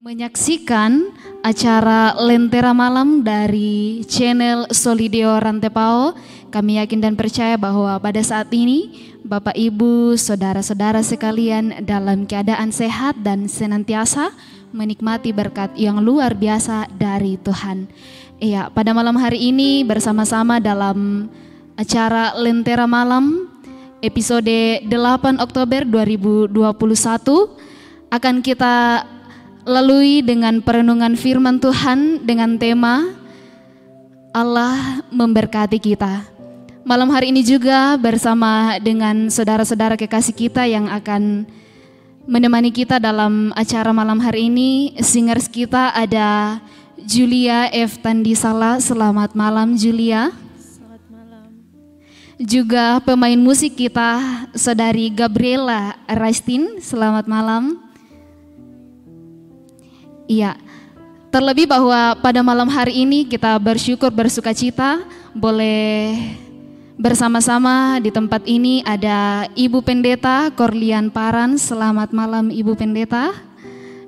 Menyaksikan acara Lentera Malam dari channel Solidio Rantepao, kami yakin dan percaya bahwa pada saat ini Bapak Ibu, saudara-saudara sekalian dalam keadaan sehat dan senantiasa menikmati berkat yang luar biasa dari Tuhan. Iya, pada malam hari ini bersama-sama dalam acara Lentera Malam episode 8 Oktober 2021 akan kita lalui dengan perenungan firman Tuhan dengan tema Allah memberkati kita. Malam hari ini juga bersama dengan saudara-saudara kekasih kita yang akan menemani kita dalam acara malam hari ini. Singers kita ada Julia F. Tandisala. Selamat malam Julia. Selamat malam. Juga pemain musik kita saudari Gabriela Raistin. Selamat malam. Iya, terlebih bahwa pada malam hari ini kita bersyukur bersuka cita boleh bersama-sama di tempat ini ada Ibu Pendeta Korlian Paran. Selamat malam Ibu Pendeta.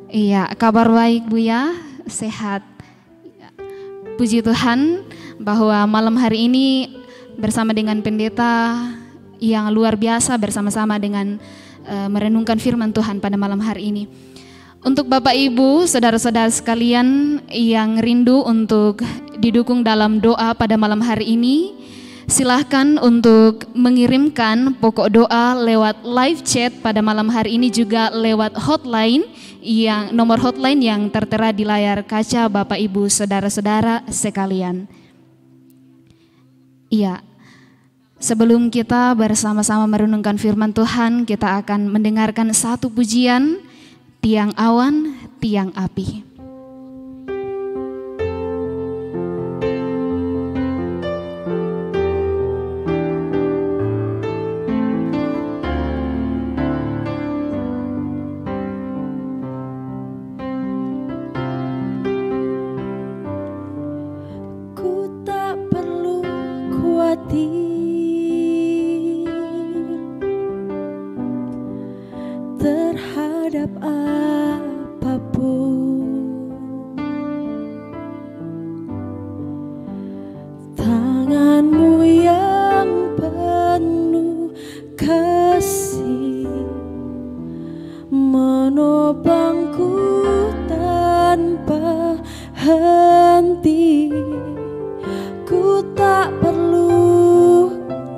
Iya, kabar baik Bu ya, sehat. Puji Tuhan bahwa malam hari ini bersama dengan Pendeta yang luar biasa bersama-sama dengan merenungkan firman Tuhan pada malam hari ini. Untuk Bapak Ibu, saudara-saudara sekalian yang rindu untuk didukung dalam doa pada malam hari ini, silahkan untuk mengirimkan pokok doa lewat live chat pada malam hari ini juga lewat hotline yang nomor hotline yang tertera di layar kaca Bapak Ibu, saudara-saudara sekalian. Iya, sebelum kita bersama-sama merenungkan firman Tuhan, kita akan mendengarkan satu pujian, Tiang Awan, Tiang Api. Ku tak perlu khawatir terhadap apapun. Tanganmu yang penuh kasih menopangku tanpa henti. Ku tak perlu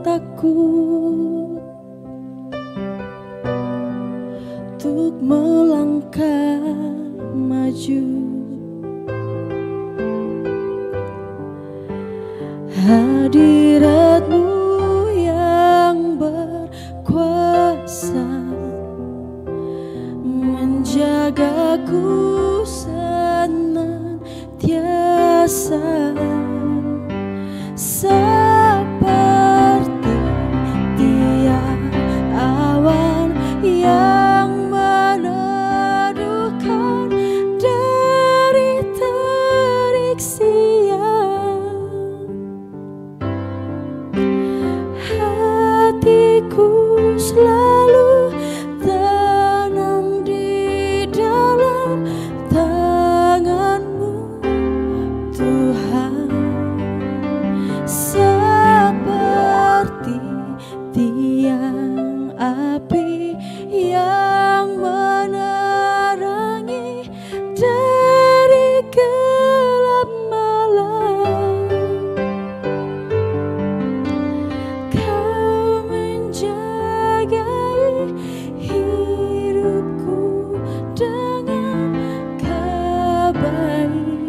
takut untuk melangkah maju. Hadirat-Mu yang berkuasa menjagaku senantiasa. Seperti tiang awan yang meneduhkan dari terik siang, hatiku selalu tenang di dalam tangan-Mu Tuhan. Seperti tiang api yang menerangi dari gelap malam, Kau menjagai hidupku dengan kebaikan-Mu.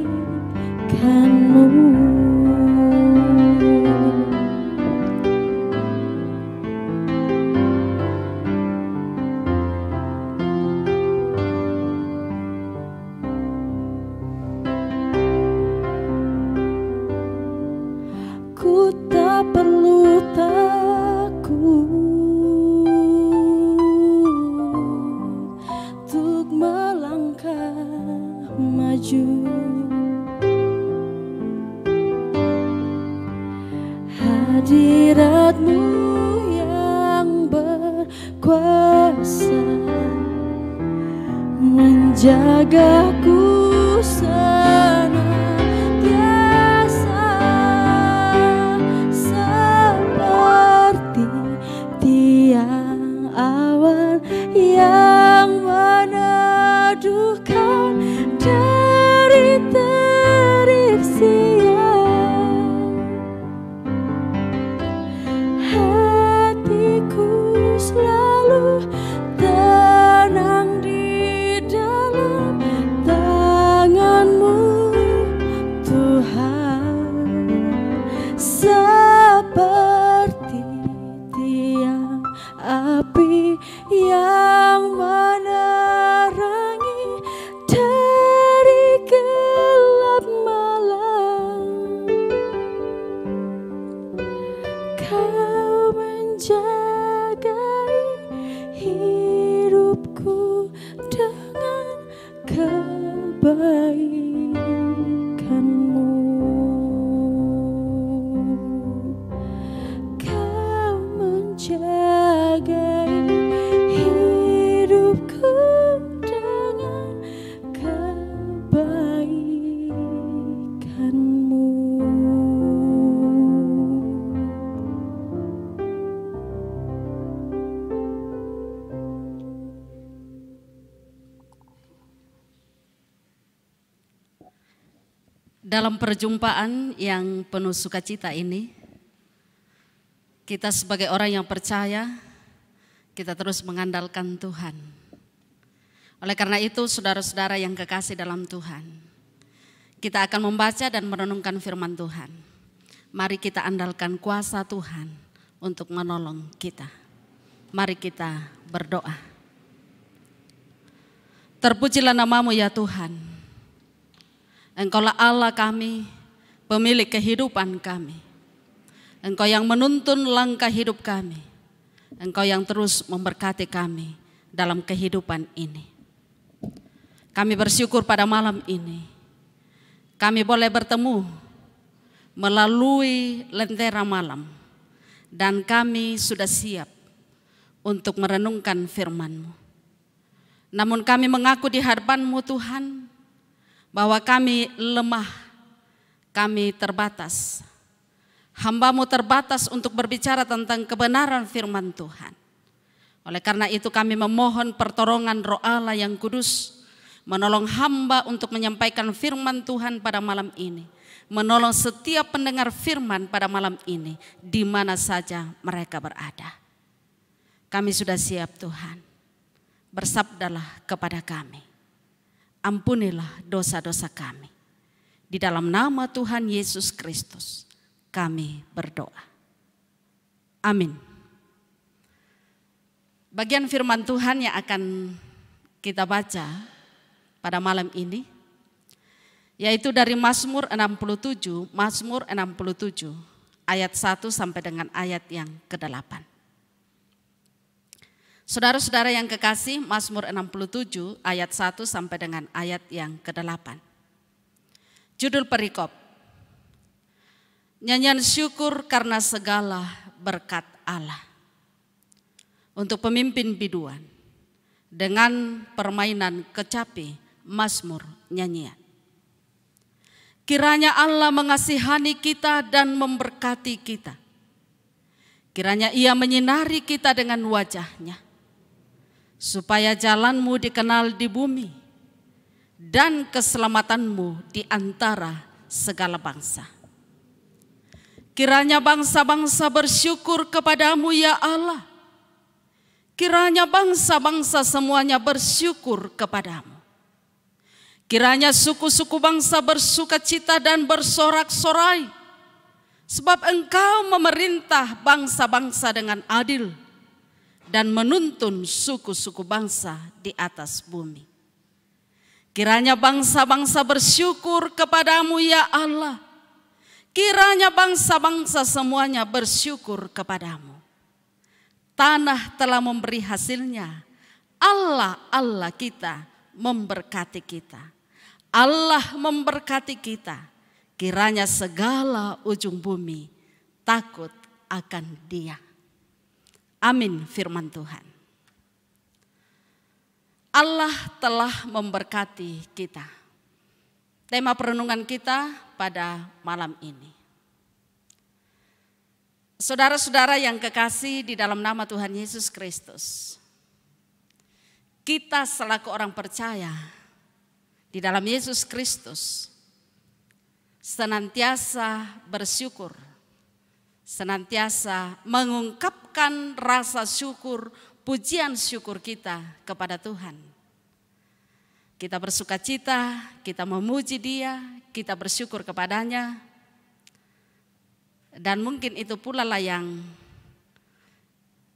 Ku tak perlu takut untuk melangkah maju. Hadirat-Mu yang berkuasa menjagaku senantiasa, seperti tiang awan yang meneduhkan dari terik siang. Hatiku selalu tenang di dalam tangan-Mu, Tuhan, seperti tiang api yang menerangi dari gelap malam. Kau menjagai hidupku dengan kebaikan-Mu. Kau menjagai hidupku dengan kebaikan-Mu. Dalam perjumpaan yang penuh sukacita ini, kita sebagai orang yang percaya, kita terus mengandalkan Tuhan. Oleh karena itu, saudara-saudara yang kekasih dalam Tuhan, kita akan membaca dan merenungkan firman Tuhan. Mari kita andalkan kuasa Tuhan untuk menolong kita. Mari kita berdoa. Terpujilah nama-Mu ya Tuhan. Engkaulah Allah kami, pemilik kehidupan kami. Engkau yang menuntun langkah hidup kami. Engkau yang terus memberkati kami dalam kehidupan ini. Kami bersyukur pada malam ini. Kami boleh bertemu melalui lentera malam. Dan kami sudah siap untuk merenungkan firman-Mu. Namun kami mengaku di hadapan-Mu Tuhan, bahwa kami lemah, kami terbatas. Hamba-Mu terbatas untuk berbicara tentang kebenaran firman Tuhan. Oleh karena itu kami memohon pertolongan Roh Allah yang kudus, menolong hamba untuk menyampaikan firman Tuhan pada malam ini. Menolong setiap pendengar firman pada malam ini, di mana saja mereka berada. Kami sudah siap Tuhan, bersabdalah kepada kami. Ampunilah dosa-dosa kami. Di dalam nama Tuhan Yesus Kristus kami berdoa. Amin. Bagian firman Tuhan yang akan kita baca pada malam ini, yaitu dari Mazmur 67 ayat 1 sampai dengan ayat yang ke-8. Saudara-saudara yang kekasih, Mazmur 67 ayat 1 sampai dengan ayat yang ke-8. Judul perikop, nyanyian syukur karena segala berkat Allah. Untuk pemimpin biduan, dengan permainan kecapi Mazmur nyanyian. Kiranya Allah mengasihani kita dan memberkati kita. Kiranya Ia menyinari kita dengan wajah-Nya, supaya jalan-Mu dikenal di bumi dan keselamatan-Mu di antara segala bangsa. Kiranya bangsa-bangsa bersyukur kepadamu ya Allah. Kiranya bangsa-bangsa semuanya bersyukur kepadamu. Kiranya suku-suku bangsa bersukacita dan bersorak-sorai, sebab Engkau memerintah bangsa-bangsa dengan adil dan menuntun suku-suku bangsa di atas bumi. Kiranya bangsa-bangsa bersyukur kepadamu ya Allah. Kiranya bangsa-bangsa semuanya bersyukur kepadamu. Tanah telah memberi hasilnya. Allah, Allah kita memberkati kita. Allah memberkati kita. Kiranya segala ujung bumi takut akan Dia. Amin firman Tuhan. Allah telah memberkati kita. Tema perenungan kita pada malam ini. Saudara-saudara yang kekasih di dalam nama Tuhan Yesus Kristus, kita selaku orang percaya di dalam Yesus Kristus senantiasa bersyukur, senantiasa mengungkapkan rasa syukur, pujian syukur kita kepada Tuhan. Kita bersukacita, kita memuji Dia, kita bersyukur kepadanya. Dan mungkin itu pula lah yang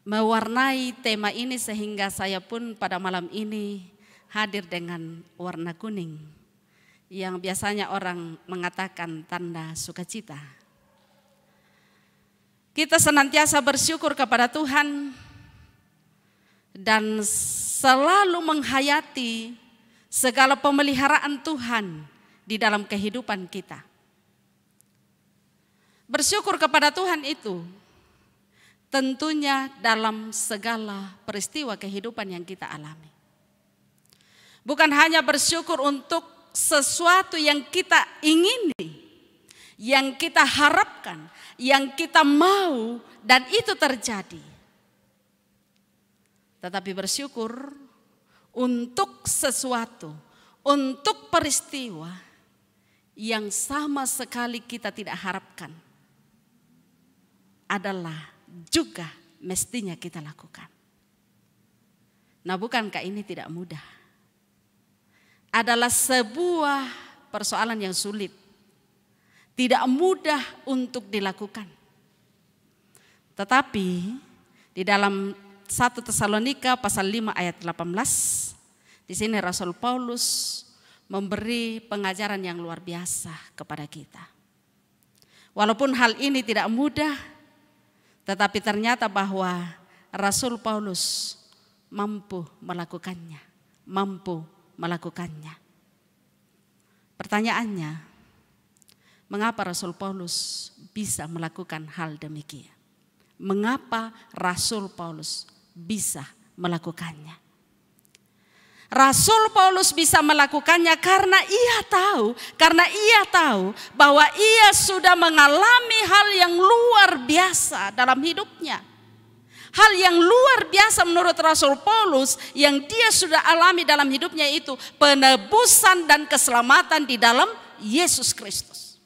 mewarnai tema ini sehingga saya pun pada malam ini hadir dengan warna kuning yang biasanya orang mengatakan tanda sukacita. Kita senantiasa bersyukur kepada Tuhan dan selalu menghayati segala pemeliharaan Tuhan di dalam kehidupan kita. Bersyukur kepada Tuhan itu tentunya dalam segala peristiwa kehidupan yang kita alami. Bukan hanya bersyukur untuk sesuatu yang kita ingini, yang kita harapkan, yang kita mau dan itu terjadi. Tetapi bersyukur untuk sesuatu, untuk peristiwa yang sama sekali kita tidak harapkan. Adalah juga mestinya kita lakukan. Nah, bukankah ini tidak mudah? Adalah sebuah persoalan yang sulit. Tidak mudah untuk dilakukan. Tetapi di dalam 1 Tesalonika pasal 5 ayat 18, di sini Rasul Paulus memberi pengajaran yang luar biasa kepada kita. Walaupun hal ini tidak mudah, tetapi ternyata bahwa Rasul Paulus mampu melakukannya. Pertanyaannya, mengapa Rasul Paulus bisa melakukan hal demikian? Mengapa Rasul Paulus bisa melakukannya? Rasul Paulus bisa melakukannya karena ia tahu bahwa ia sudah mengalami hal yang luar biasa dalam hidupnya. Hal yang luar biasa menurut Rasul Paulus yang dia sudah alami dalam hidupnya itu penebusan dan keselamatan di dalam Yesus Kristus.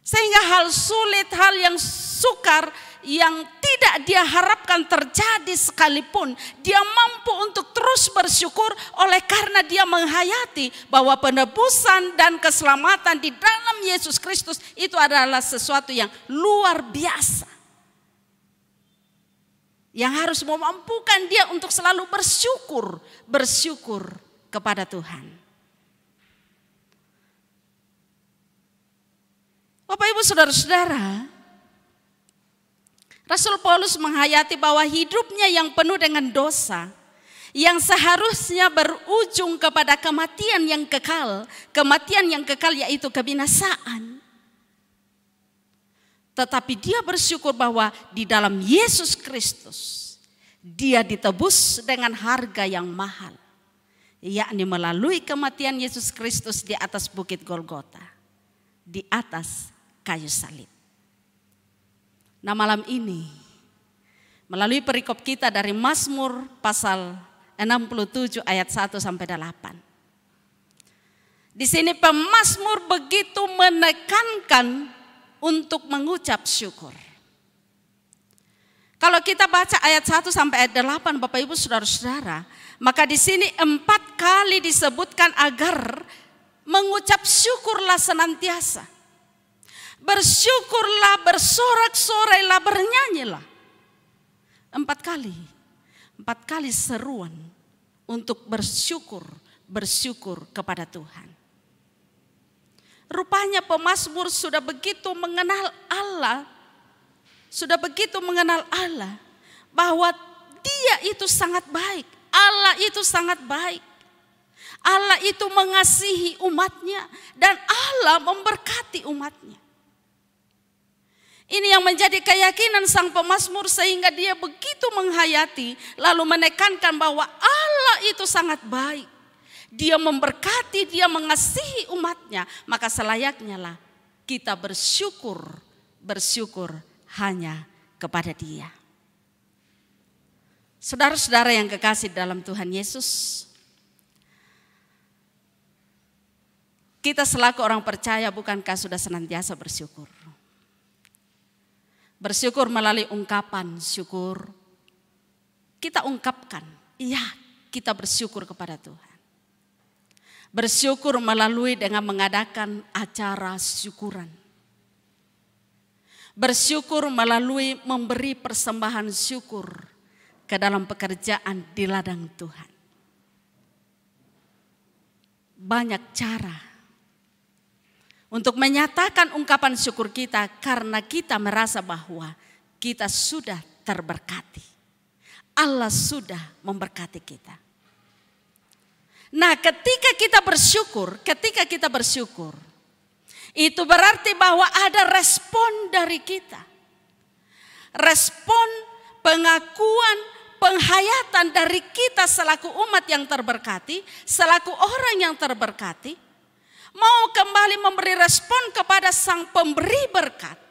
Sehingga hal sulit, hal yang sukar, yang tidak dia harapkan terjadi sekalipun, dia mampu untuk terus bersyukur oleh karena dia menghayati bahwa penebusan dan keselamatan di dalam Yesus Kristus itu adalah sesuatu yang luar biasa. Yang harus memampukan dia untuk selalu bersyukur kepada Tuhan. Bapak Ibu Saudara-saudara, Rasul Paulus menghayati bahwa hidupnya yang penuh dengan dosa, yang seharusnya berujung kepada kematian yang kekal yaitu kebinasaan. Tetapi dia bersyukur bahwa di dalam Yesus Kristus, dia ditebus dengan harga yang mahal, yakni melalui kematian Yesus Kristus di atas bukit Golgota, di atas kayu salib. Nah, malam ini melalui perikop kita dari Mazmur pasal 67 ayat 1 sampai 8. Di sini pemazmur begitu menekankan untuk mengucap syukur. Kalau kita baca ayat 1 sampai ayat 8 Bapak Ibu Saudara-saudara, maka di sini 4 kali disebutkan agar mengucap syukurlah senantiasa. Bersyukurlah, bersorak-sorailah, bernyanyilah. 4 kali. 4 kali seruan untuk bersyukur kepada Tuhan. Rupanya pemazmur sudah begitu mengenal Allah. Bahwa Dia itu sangat baik. Allah itu sangat baik. Allah itu mengasihi umatnya. Dan Allah memberkati umatnya. Ini yang menjadi keyakinan sang pemazmur sehingga dia begitu menghayati lalu menekankan bahwa Allah Allah itu sangat baik. Dia memberkati, dia mengasihi umatnya. Maka selayaknya lah kita bersyukur hanya kepada Dia. Saudara-saudara yang kekasih dalam Tuhan Yesus, kita selaku orang percaya bukankah sudah senantiasa bersyukur? Bersyukur melalui ungkapan syukur. Kita ungkapkan, iya kita bersyukur kepada Tuhan. Bersyukur melalui dengan mengadakan acara syukuran. Bersyukur melalui memberi persembahan syukur ke dalam pekerjaan di ladang Tuhan. Banyak cara untuk menyatakan ungkapan syukur kita karena kita merasa bahwa kita sudah terberkati. Allah sudah memberkati kita. Nah, ketika kita bersyukur, itu berarti bahwa ada respon dari kita. Respon pengakuan, penghayatan dari kita selaku umat yang terberkati, selaku orang yang terberkati, mau kembali memberi respon kepada Sang Pemberi berkat.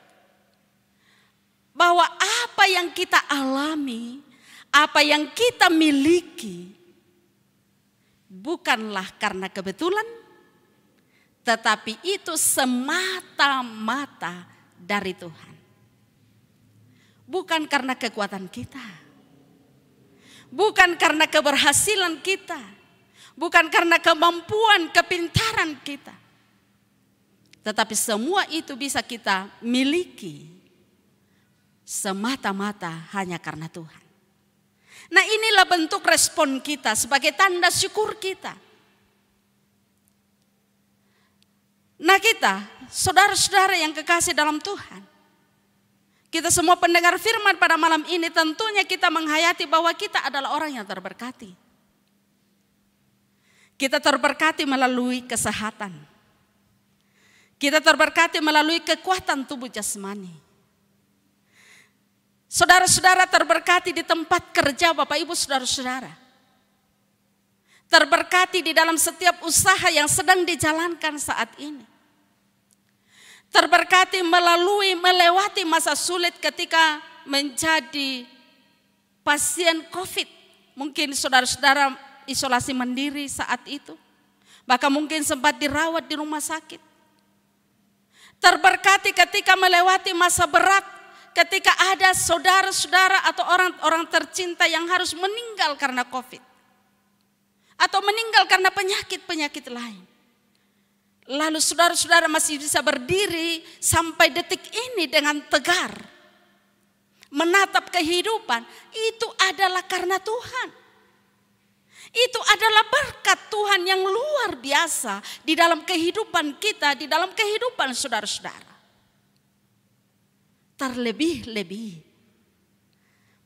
Bahwa apa yang kita alami, apa yang kita miliki, bukanlah karena kebetulan, tetapi itu semata-mata dari Tuhan. Bukan karena kekuatan kita, bukan karena keberhasilan kita, bukan karena kemampuan, kepintaran kita. Tetapi semua itu bisa kita miliki semata-mata hanya karena Tuhan. Nah, inilah bentuk respon kita sebagai tanda syukur kita. Nah, kita, saudara-saudara yang kekasih dalam Tuhan, kita semua pendengar firman pada malam ini tentunya kita menghayati bahwa kita adalah orang yang terberkati. Kita terberkati melalui kesehatan. Kita terberkati melalui kekuatan tubuh jasmani. Saudara-saudara terberkati di tempat kerja Bapak Ibu Saudara-saudara. Terberkati di dalam setiap usaha yang sedang dijalankan saat ini. Terberkati melewati masa sulit ketika menjadi pasien COVID. Mungkin saudara-saudara isolasi mandiri saat itu. Bahkan mungkin sempat dirawat di rumah sakit. Terberkati ketika melewati masa berat. Ketika ada saudara-saudara atau orang-orang tercinta yang harus meninggal karena COVID. Atau meninggal karena penyakit-penyakit lain. Lalu saudara-saudara masih bisa berdiri sampai detik ini dengan tegar. Menatap kehidupan, itu adalah karena Tuhan. Itu adalah berkat Tuhan yang luar biasa di dalam kehidupan kita, di dalam kehidupan saudara-saudara. Terlebih-lebih,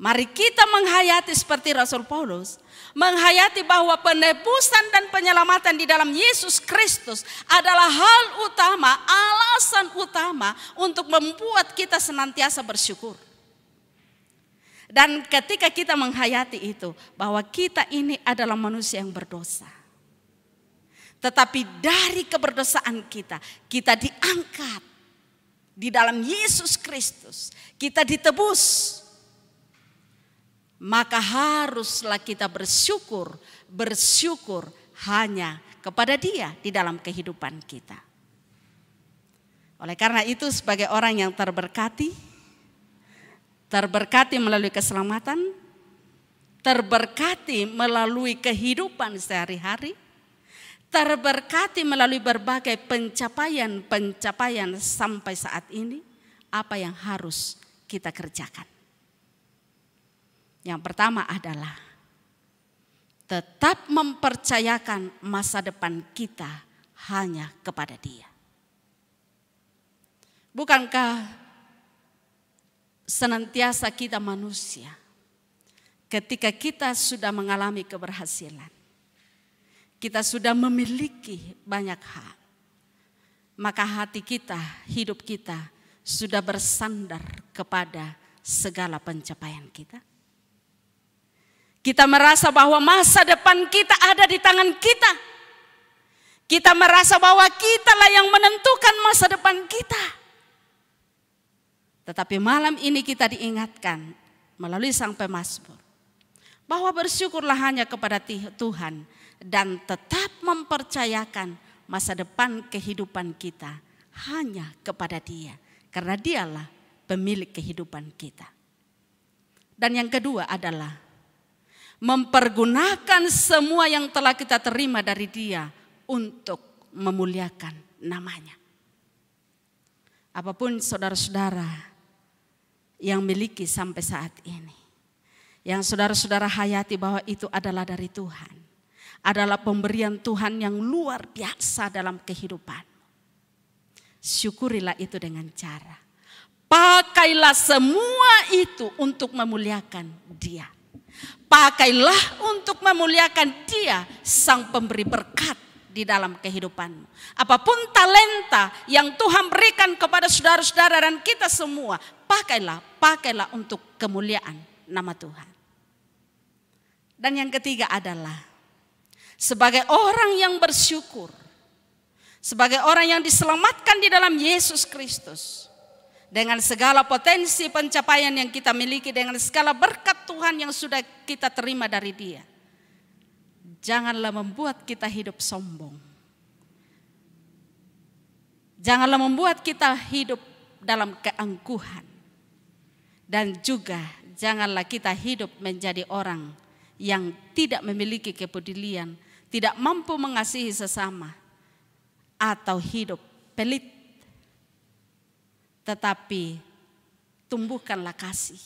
mari kita menghayati seperti Rasul Paulus, menghayati bahwa penebusan dan penyelamatan di dalam Yesus Kristus adalah hal utama, alasan utama untuk membuat kita senantiasa bersyukur. Dan ketika kita menghayati itu, bahwa kita ini adalah manusia yang berdosa. Tetapi dari keberdosaan kita, kita diangkat. Di dalam Yesus Kristus kita ditebus. Maka haruslah kita bersyukur hanya kepada Dia di dalam kehidupan kita. Oleh karena itu sebagai orang yang terberkati melalui keselamatan, terberkati melalui kehidupan sehari-hari, terberkati melalui berbagai pencapaian sampai saat ini, apa yang harus kita kerjakan? Yang pertama adalah tetap mempercayakan masa depan kita hanya kepada Dia. Bukankah senantiasa kita manusia, ketika kita sudah mengalami keberhasilan, kita sudah memiliki banyak hal, maka hati kita, hidup kita sudah bersandar kepada segala pencapaian kita. Kita merasa bahwa masa depan kita ada di tangan kita. Kita merasa bahwa kitalah yang menentukan masa depan kita. Tetapi malam ini kita diingatkan melalui sang pemazmur bahwa bersyukurlah hanya kepada Tuhan dan tetap mempercayakan masa depan kehidupan kita hanya kepada Dia, karena Dialah pemilik kehidupan kita. Dan yang kedua adalah mempergunakan semua yang telah kita terima dari Dia untuk memuliakan namanya. Apapun saudara-saudara yang miliki sampai saat ini, yang saudara-saudara hayati bahwa itu adalah dari Tuhan, adalah pemberian Tuhan yang luar biasa dalam kehidupan. Syukurilah itu dengan cara pakailah semua itu untuk memuliakan Dia. Pakailah untuk memuliakan Dia, sang pemberi berkat di dalam kehidupanmu. Apapun talenta yang Tuhan berikan kepada saudara-saudara dan kita semua, pakailah untuk kemuliaan nama Tuhan. Dan yang ketiga adalah sebagai orang yang bersyukur, sebagai orang yang diselamatkan di dalam Yesus Kristus, dengan segala potensi pencapaian yang kita miliki, dengan segala berkat Tuhan yang sudah kita terima dari Dia, janganlah membuat kita hidup sombong. Janganlah membuat kita hidup dalam keangkuhan. Dan juga janganlah kita hidup menjadi orang yang tidak memiliki kepedulian, tidak mampu mengasihi sesama, atau hidup pelit. Tetapi tumbuhkanlah kasih,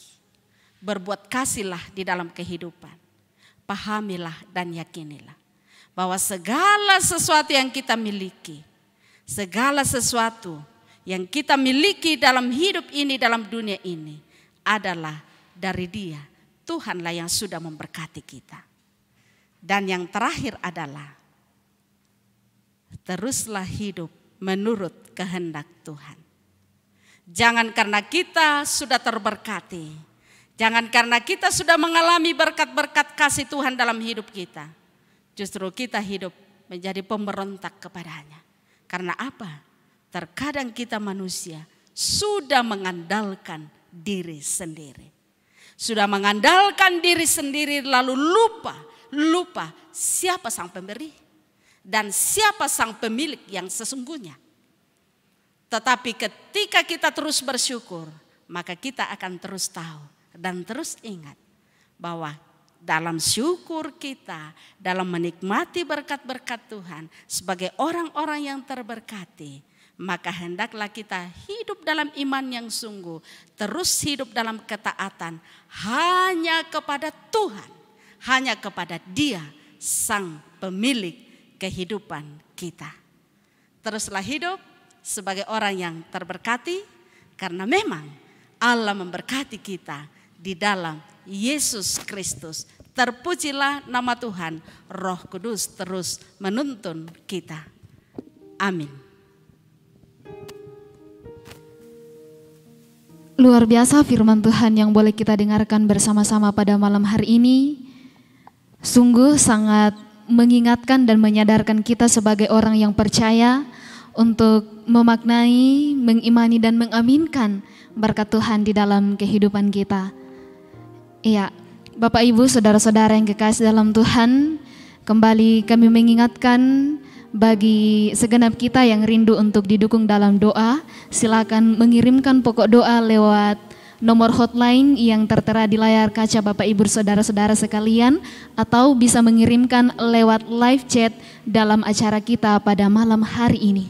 berbuat kasihlah di dalam kehidupan. Pahamilah dan yakinilah bahwa segala sesuatu yang kita miliki, segala sesuatu yang kita miliki dalam hidup ini, dalam dunia ini adalah dari Dia. Tuhanlah yang sudah memberkati kita. Dan yang terakhir adalah teruslah hidup menurut kehendak Tuhan. Jangan karena kita sudah terberkati, jangan karena kita sudah mengalami berkat-berkat kasih Tuhan dalam hidup kita, justru kita hidup menjadi pemberontak kepadanya. Karena apa? Terkadang kita manusia sudah mengandalkan diri sendiri. Sudah mengandalkan diri sendiri lalu lupa siapa sang pemberi dan siapa sang pemilik yang sesungguhnya. Tetapi ketika kita terus bersyukur, maka kita akan terus tahu dan terus ingat bahwa dalam syukur kita, dalam menikmati berkat-berkat Tuhan sebagai orang-orang yang terberkati, maka hendaklah kita hidup dalam iman yang sungguh, terus hidup dalam ketaatan hanya kepada Tuhan, hanya kepada Dia, sang pemilik kehidupan kita. Teruslah hidup sebagai orang yang terberkati, karena memang Allah memberkati kita di dalam Yesus Kristus. Terpujilah nama Tuhan, Roh Kudus terus menuntun kita. Amin. Luar biasa firman Tuhan yang boleh kita dengarkan bersama-sama pada malam hari ini. Sungguh sangat mengingatkan dan menyadarkan kita sebagai orang yang percaya untuk memaknai, mengimani dan mengaminkan berkat Tuhan di dalam kehidupan kita. Iya, Bapak Ibu, saudara-saudara yang kekasih dalam Tuhan, kembali kami mengingatkan bagi segenap kita yang rindu untuk didukung dalam doa, silakan mengirimkan pokok doa lewat nomor hotline yang tertera di layar kaca Bapak Ibu saudara-saudara sekalian, atau bisa mengirimkan lewat live chat dalam acara kita pada malam hari ini.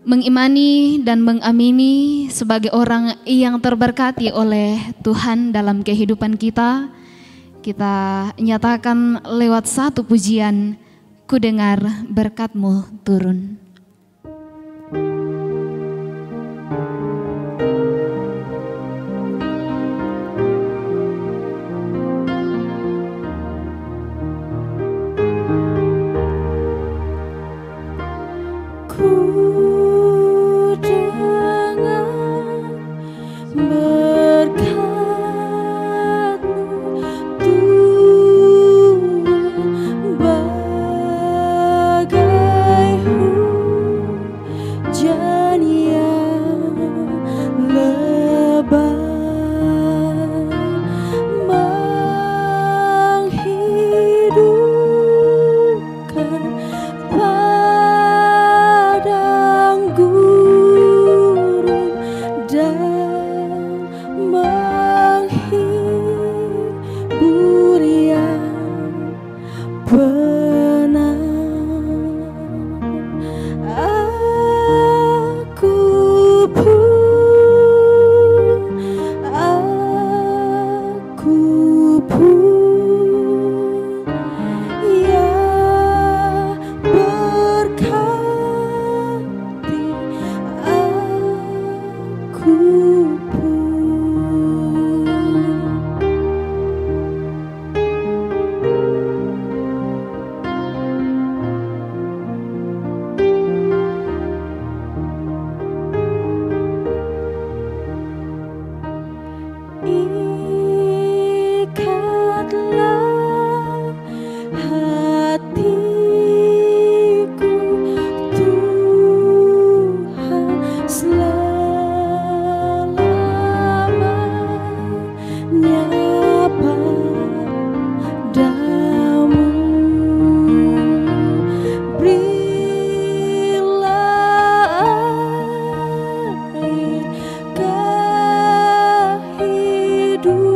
Mengimani dan mengamini sebagai orang yang terberkati oleh Tuhan dalam kehidupan kita, kita nyatakan lewat satu pujian, ku dengar berkat-Mu turun. Berkat pun ya berkati aku ikatlah hatiku Tuhan selamanya padamu. Berilah air kehidupan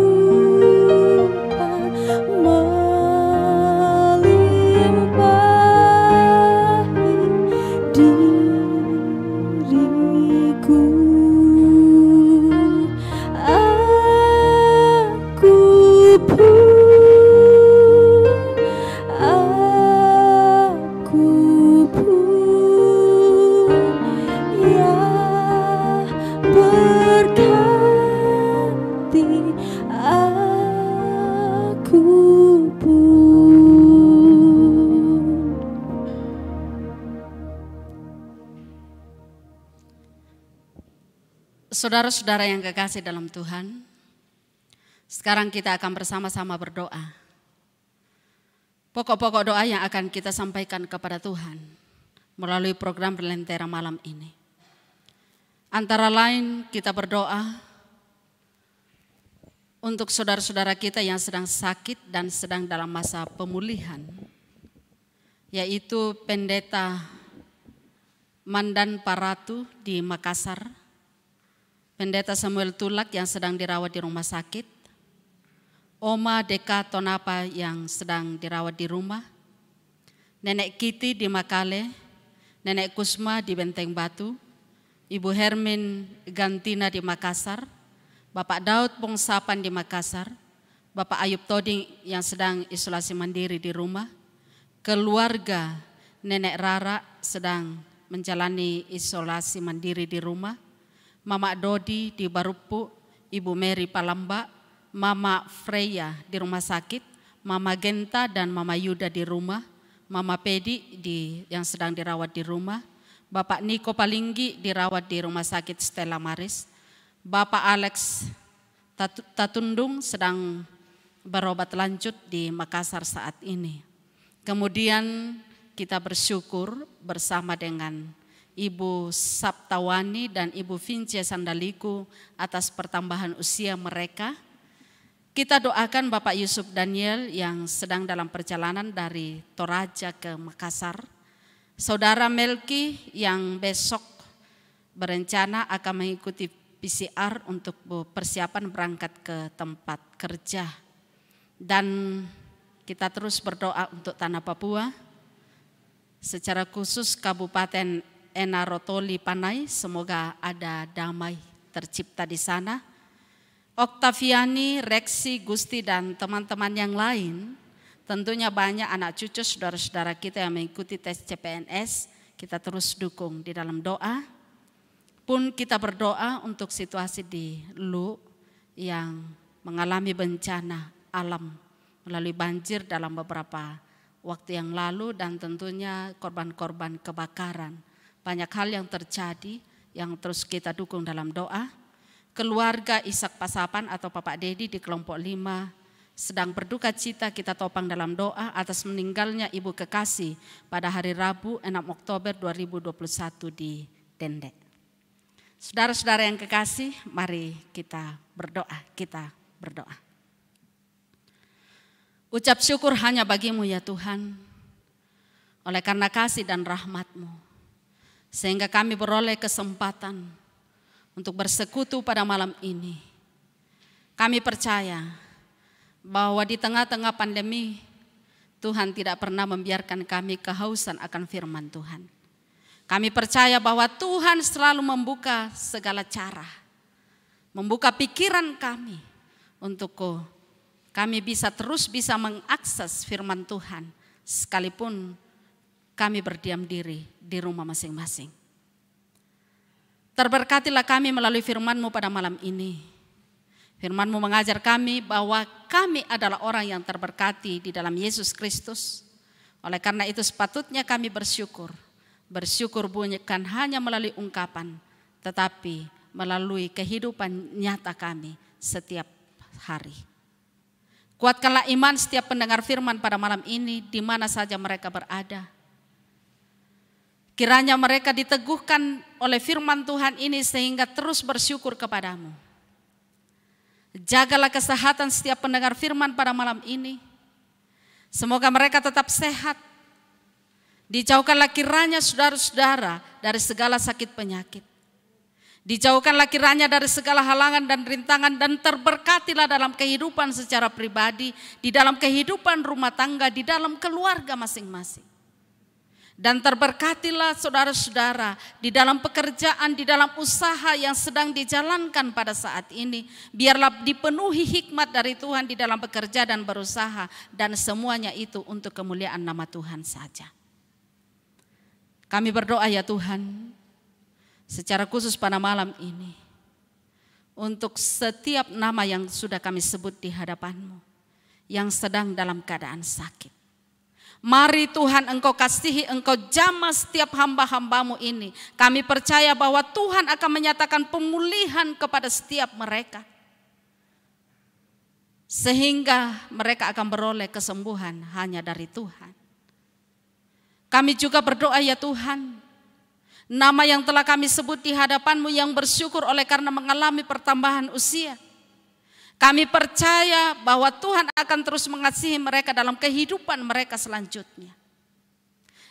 melimpahi diriku. Aku pun ya berkati aku pun. Saudara-saudara yang kekasih dalam Tuhan, sekarang kita akan bersama-sama berdoa. Pokok-pokok doa yang akan kita sampaikan kepada Tuhan melalui program Lentera malam ini. Antara lain kita berdoa untuk saudara-saudara kita yang sedang sakit dan sedang dalam masa pemulihan, yaitu Pendeta Mandan Paratu di Makassar, Pendeta Samuel Tulak yang sedang dirawat di rumah sakit, Oma Deka Tonapa yang sedang dirawat di rumah, Nenek Kiti di Makale, Nenek Kusma di Benteng Batu, Ibu Hermin Gantina di Makassar, Bapak Daud Pongsapan di Makassar, Bapak Ayub Toding yang sedang isolasi mandiri di rumah, keluarga Nenek Rara sedang menjalani isolasi mandiri di rumah, Mama Dodi di Barupu, Ibu Mary Palamba, Mama Freya di rumah sakit, Mama Genta dan Mama Yuda di rumah, Mama Pedi yang sedang dirawat di rumah, Bapak Niko Palinggi dirawat di rumah sakit Stella Maris, Bapak Alex Tatundung sedang berobat lanjut di Makassar saat ini. Kemudian kita bersyukur bersama dengan Ibu Saptawani dan Ibu Vince Sandaliku atas pertambahan usia mereka. Kita doakan Bapak Yusuf Daniel yang sedang dalam perjalanan dari Toraja ke Makassar. Saudara Melki yang besok berencana akan mengikuti PCR untuk persiapan berangkat ke tempat kerja. Dan kita terus berdoa untuk tanah Papua, secara khusus Kabupaten Enarotoli Panai, semoga ada damai tercipta di sana. Oktaviani, Reksi, Gusti dan teman-teman yang lain, tentunya banyak anak cucu saudara-saudara kita yang mengikuti tes CPNS, kita terus dukung di dalam doa. Pun kita berdoa untuk situasi di Lu yang mengalami bencana alam melalui banjir dalam beberapa waktu yang lalu dan tentunya korban-korban kebakaran. Banyak hal yang terjadi yang terus kita dukung dalam doa. Keluarga Ishak Pasapan atau Bapak Dedi di kelompok 5 sedang berduka cita, kita topang dalam doa atas meninggalnya Ibu Kekasih pada hari Rabu 6 Oktober 2021 di Dendek. Saudara-saudara yang kekasih, mari kita berdoa. Ucap syukur hanya bagimu ya Tuhan, oleh karena kasih dan rahmat-Mu, sehingga kami beroleh kesempatan untuk bersekutu pada malam ini. Kami percaya bahwa di tengah-tengah pandemi, Tuhan tidak pernah membiarkan kami kehausan akan firman Tuhan. Kami percaya bahwa Tuhan selalu membuka segala cara, membuka pikiran kami untuk kami terus bisa mengakses firman Tuhan sekalipun kami berdiam diri di rumah masing-masing. Terberkatilah kami melalui firman-Mu pada malam ini. Firman-Mu mengajar kami bahwa kami adalah orang yang terberkati di dalam Yesus Kristus. Oleh karena itu sepatutnya kami bersyukur. Bersyukur bukan hanya melalui ungkapan, tetapi melalui kehidupan nyata kami setiap hari. Kuatkanlah iman setiap pendengar firman pada malam ini di mana saja mereka berada. Kiranya mereka diteguhkan oleh firman Tuhan ini sehingga terus bersyukur kepadamu. Jagalah kesehatan setiap pendengar firman pada malam ini. Semoga mereka tetap sehat. Dijauhkanlah kiranya saudara-saudara dari segala sakit penyakit. Dijauhkanlah kiranya dari segala halangan dan rintangan dan terberkatilah dalam kehidupan secara pribadi, di dalam kehidupan rumah tangga, di dalam keluarga masing-masing. Dan terberkatilah saudara-saudara di dalam pekerjaan, di dalam usaha yang sedang dijalankan pada saat ini. Biarlah dipenuhi hikmat dari Tuhan di dalam bekerja dan berusaha, dan semuanya itu untuk kemuliaan nama Tuhan saja. Kami berdoa ya Tuhan, secara khusus pada malam ini, untuk setiap nama yang sudah kami sebut di hadapan-Mu, yang sedang dalam keadaan sakit. Mari Tuhan Engkau kasihi, Engkau jamah setiap hamba-hamba-Mu ini. Kami percaya bahwa Tuhan akan menyatakan pemulihan kepada setiap mereka. Sehingga mereka akan beroleh kesembuhan hanya dari Tuhan. Kami juga berdoa ya Tuhan, nama yang telah kami sebut di hadapan-Mu yang bersyukur oleh karena mengalami pertambahan usia. Kami percaya bahwa Tuhan akan terus mengasihi mereka dalam kehidupan mereka selanjutnya.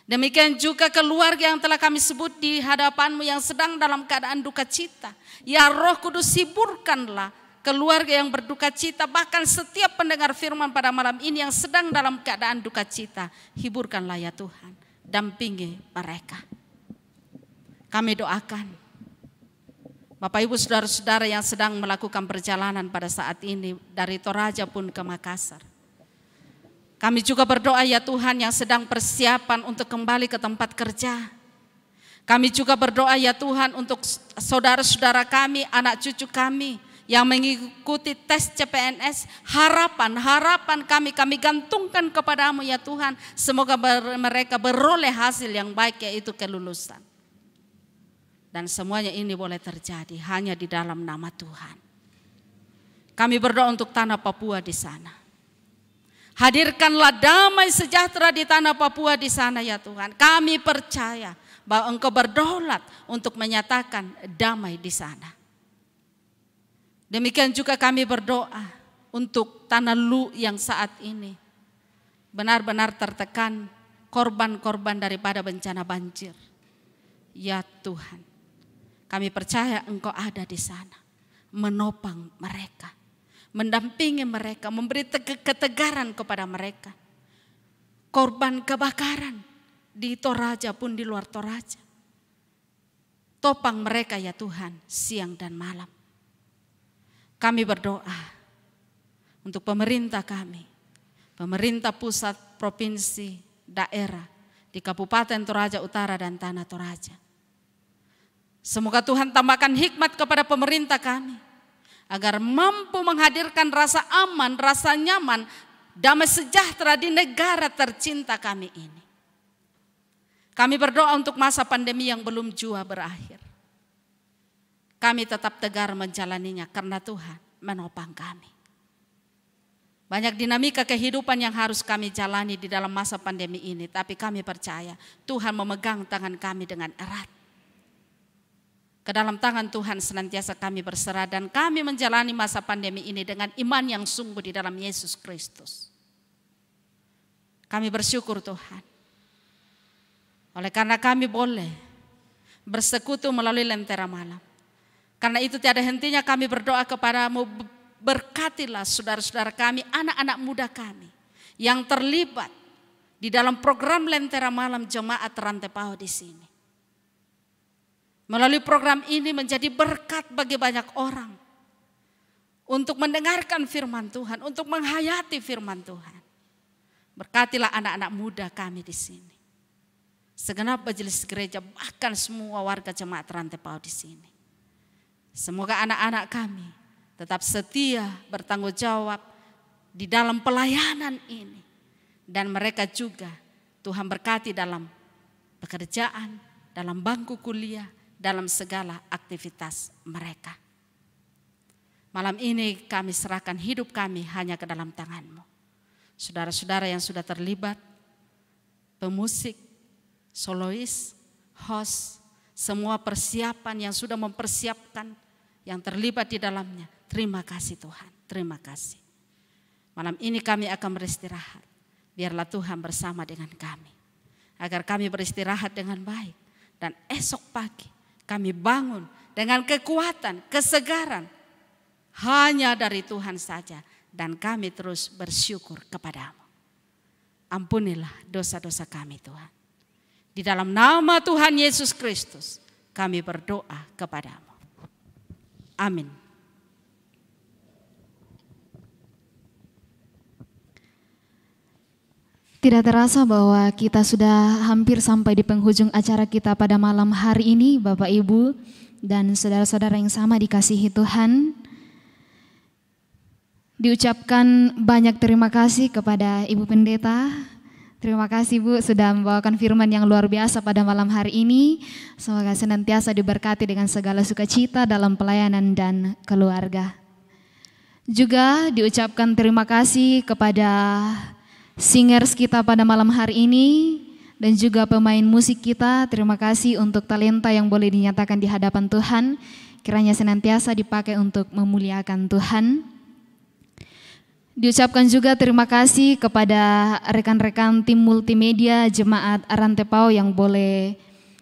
Demikian juga keluarga yang telah kami sebut di hadapan-Mu yang sedang dalam keadaan duka cita. Ya Roh Kudus, hiburkanlah keluarga yang berduka cita, bahkan setiap pendengar firman pada malam ini yang sedang dalam keadaan duka cita. Hiburkanlah ya Tuhan, dampingi mereka. Kami doakan Bapak Ibu saudara-saudara yang sedang melakukan perjalanan pada saat ini dari Toraja pun ke Makassar. Kami juga berdoa ya Tuhan yang sedang persiapan untuk kembali ke tempat kerja. Kami juga berdoa ya Tuhan untuk saudara-saudara kami, anak cucu kami yang mengikuti tes CPNS. Harapan kami gantungkan kepadamu ya Tuhan. Semoga mereka beroleh hasil yang baik, yaitu kelulusan. Dan semuanya ini boleh terjadi hanya di dalam nama Tuhan. Kami berdoa untuk tanah Papua di sana. Hadirkanlah damai sejahtera di tanah Papua di sana ya Tuhan. Kami percaya bahwa Engkau berdaulat untuk menyatakan damai di sana. Demikian juga kami berdoa untuk tanah Lu yang saat ini benar-benar tertekan, korban-korban daripada bencana banjir. Ya Tuhan, kami percaya Engkau ada di sana, menopang mereka, mendampingi mereka, memberi ketegaran kepada mereka. Korban kebakaran di Toraja pun di luar Toraja, topang mereka ya Tuhan siang dan malam. Kami berdoa untuk pemerintah kami, pemerintah pusat, provinsi, daerah di Kabupaten Toraja Utara dan Tanah Toraja. Semoga Tuhan tambahkan hikmat kepada pemerintah kami, agar mampu menghadirkan rasa aman, rasa nyaman, damai sejahtera di negara tercinta kami ini. Kami berdoa untuk masa pandemi yang belum jua berakhir. Kami tetap tegar menjalaninya karena Tuhan menopang kami. Banyak dinamika kehidupan yang harus kami jalani di dalam masa pandemi ini, tapi kami percaya Tuhan memegang tangan kami dengan erat. Ke dalam tangan Tuhan senantiasa kami berserah, dan kami menjalani masa pandemi ini dengan iman yang sungguh di dalam Yesus Kristus. Kami bersyukur Tuhan, oleh karena kami boleh bersekutu melalui Lentera Malam. Karena itu tiada hentinya kami berdoa kepadamu, berkatilah saudara-saudara kami, anak-anak muda kami yang terlibat di dalam program Lentera Malam Jemaat Rantepao di sini. Melalui program ini menjadi berkat bagi banyak orang untuk mendengarkan firman Tuhan, untuk menghayati firman Tuhan. Berkatilah anak-anak muda kami di sini. Segenap majelis gereja, bahkan semua warga jemaat Rantepao di sini. Semoga anak-anak kami tetap setia, bertanggung jawab di dalam pelayanan ini. Dan mereka juga Tuhan berkati dalam pekerjaan, dalam bangku kuliah, dalam segala aktivitas mereka. Malam ini kami serahkan hidup kami hanya ke dalam tangan-Mu. Saudara-saudara yang sudah terlibat, pemusik, solois, host, semua persiapan yang sudah mempersiapkan, yang terlibat di dalamnya. Terima kasih Tuhan, terima kasih. Malam ini kami akan beristirahat. Biarlah Tuhan bersama dengan kami. Agar kami beristirahat dengan baik. Dan esok pagi kami bangun dengan kekuatan, kesegaran. Hanya dari Tuhan saja. Dan kami terus bersyukur kepadamu. Ampunilah dosa-dosa kami Tuhan. Di dalam nama Tuhan Yesus Kristus kami berdoa kepadamu. Amin. Tidak terasa bahwa kita sudah hampir sampai di penghujung acara kita pada malam hari ini, Bapak Ibu dan saudara-saudara yang sama dikasihi Tuhan. Diucapkan banyak terima kasih kepada Ibu Pendeta. Terima kasih Bu sudah membawakan firman yang luar biasa pada malam hari ini. Semoga senantiasa diberkati dengan segala sukacita dalam pelayanan dan keluarga. Juga diucapkan terima kasih kepada singers kita pada malam hari ini dan juga pemain musik kita. Terima kasih untuk talenta yang boleh dinyatakan di hadapan Tuhan. Kiranya senantiasa dipakai untuk memuliakan Tuhan. Diucapkan juga terima kasih kepada rekan-rekan tim multimedia Jemaat Rantepao yang boleh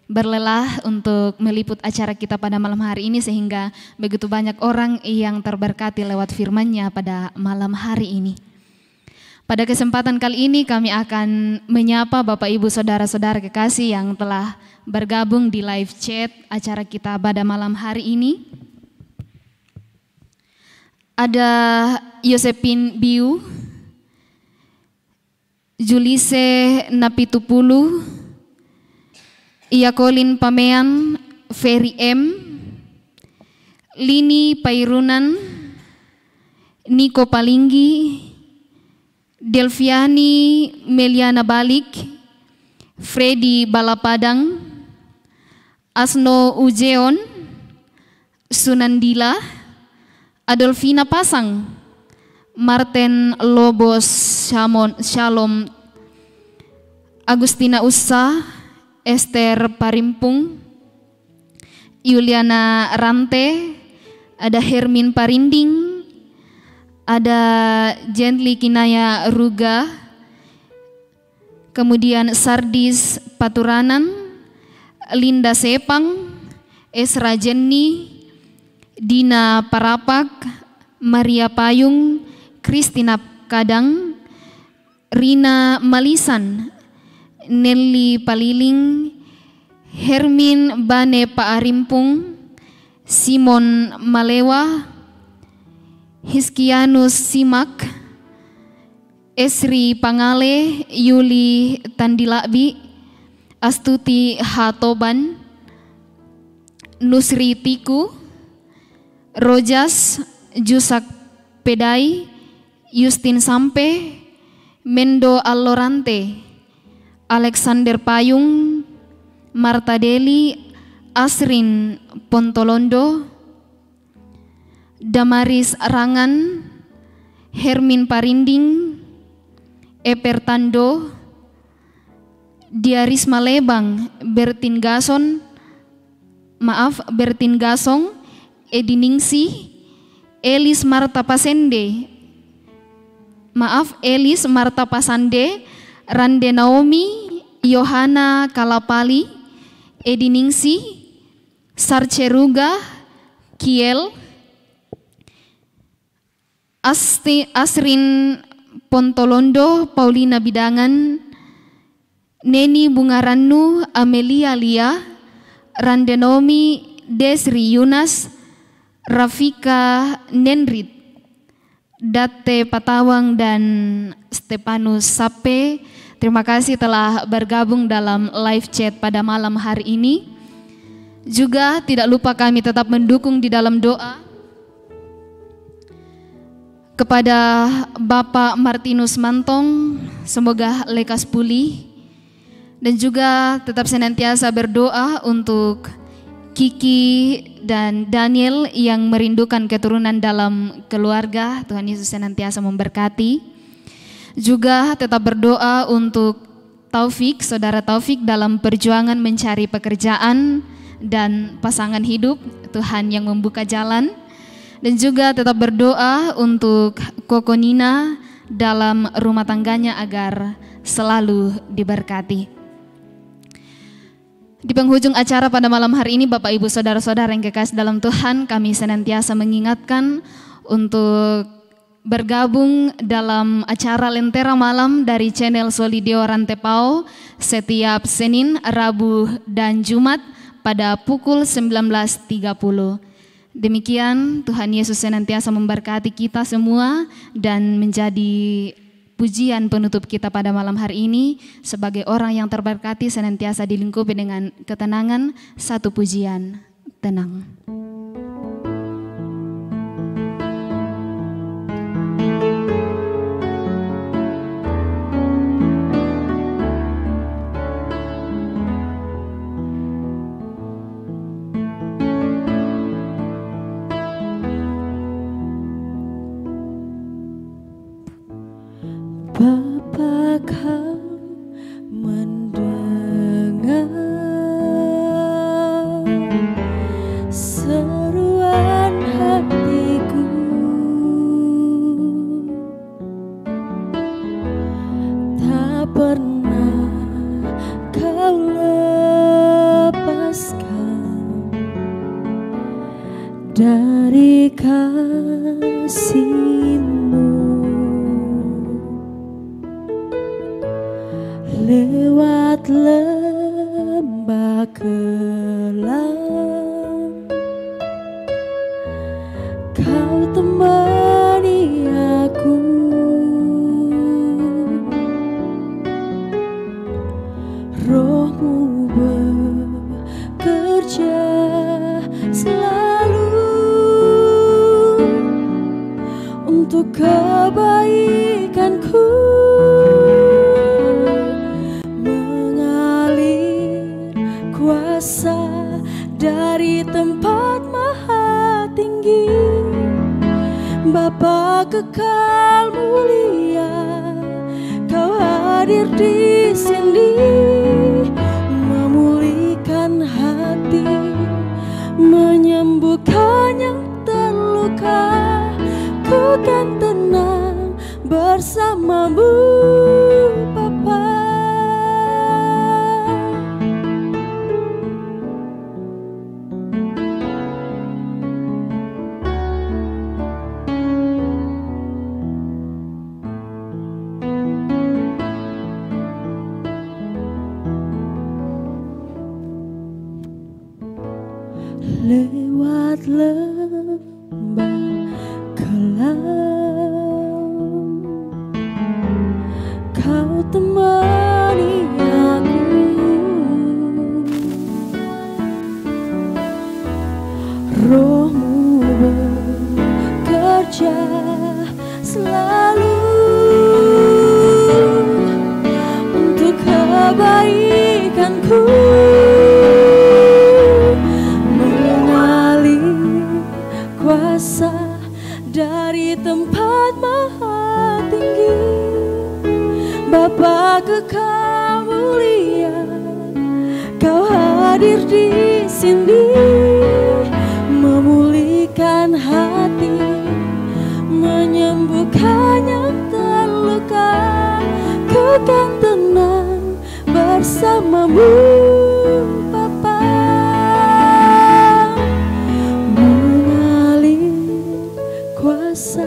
berlelah untuk meliput acara kita pada malam hari ini sehingga begitu banyak orang yang terberkati lewat firman-Nya pada malam hari ini. Pada kesempatan kali ini kami akan menyapa Bapak Ibu Saudara-saudara kekasih yang telah bergabung di live chat acara kita pada malam hari ini. Ada Yosepin Biu, Julise Napitupulu, Iakolin Pamean, Ferry M, Lini Pairunan, Niko Palinggi, Delviani Meliana Balik, Freddy Balapadang, Asno Ujeon, Sunandila, Adolfina Pasang, Martin Lobos Shalom, Agustina Ussa, Esther Parimpung, Yuliana Rante, ada Hermin Parinding, ada Gently Kinaya Ruga, kemudian Sardis Paturanan, Linda Sepang, Esra Jenny, Dina Parapak, Maria Payung, Kristina Kadang, Rina Malisan, Nelly Paliling, Hermin Bane Paarimpung, Simon Malewa, Hiskianus Simak, Esri Pangale, Yuli Tandilabi, Astuti Hatoban, Nusri Tiku, Rojas, Jusak Pedai, Justin Sampe, Mendo Allorante, Alexander Payung, Marta Deli, Asrin Pontolondo, Damaris Rangan, Hermin Parinding, Epertando, Diarisma Lebang, Bertin Gasong, Edi Ningsih, Elis Marta Pasande, Rande Naomi, Yohana Kalapali, Edi Ningsih, Sarceruga, Kiel, Asrin Pontolondo, Paulina Bidangan, Neni Bungaranu, Amelia Lia, Rande Naomi, Desri Yunas, Rafika Nenrit, Date Patawang dan Stepanus Sape, terima kasih telah bergabung dalam live chat pada malam hari ini. Juga tidak lupa kami tetap mendukung di dalam doa kepada Bapak Martinus Mantong, semoga lekas pulih. Dan juga tetap senantiasa berdoa untuk Kiki dan Daniel yang merindukan keturunan dalam keluarga. Tuhan Yesus senantiasa memberkati. Juga tetap berdoa untuk Taufik, saudara Taufik dalam perjuangan mencari pekerjaan dan pasangan hidup. Tuhan yang membuka jalan. Dan juga tetap berdoa untuk Koko Nina dalam rumah tangganya agar selalu diberkati. Di penghujung acara pada malam hari ini, Bapak Ibu Saudara-saudara yang kekasih dalam Tuhan, kami senantiasa mengingatkan untuk bergabung dalam acara Lentera Malam dari channel Solidio Rantepao setiap Senin, Rabu, dan Jumat pada pukul 19.30. Demikian, Tuhan Yesus senantiasa memberkati kita semua dan menjadi pujian penutup kita pada malam hari ini. Sebagai orang yang terberkati senantiasa dilingkupi dengan ketenangan, satu pujian, tenang. Bapa, kau mendengar seruan hatiku, tak pernah kau lepaskan dari kasih-Mu. Lewat lembah kelam, kau temani aku. Roh-Mu bekerja selalu untuk kebaikanku. Kuasa dari tempat maha tinggi, Bapa kekal mulia, kau hadir di sini, memulihkan hati, menyembuhkan yang terluka. Ku kan tenang bersama-Mu, Bapa. Lewat lembah kelam, kau temani aku. Roh-Mu bekerja selalu untuk kebaikanku. Kuasa dari tempat maha tinggi, Bapa kekal mulia, kau hadir di sini, memulihkan hati, menyembuhkan yang terluka. Ku kan tenang bersama-Mu, Bapa. Kuasa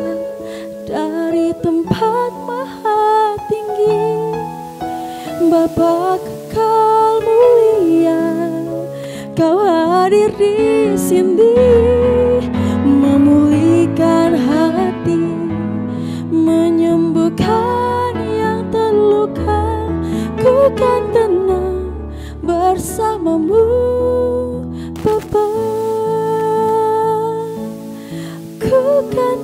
dari tempat maha tinggi, Bapa kekal mulia, kau hadir di sini, memulihkan hati, kan tenang bersamamu Bapa. Ku kan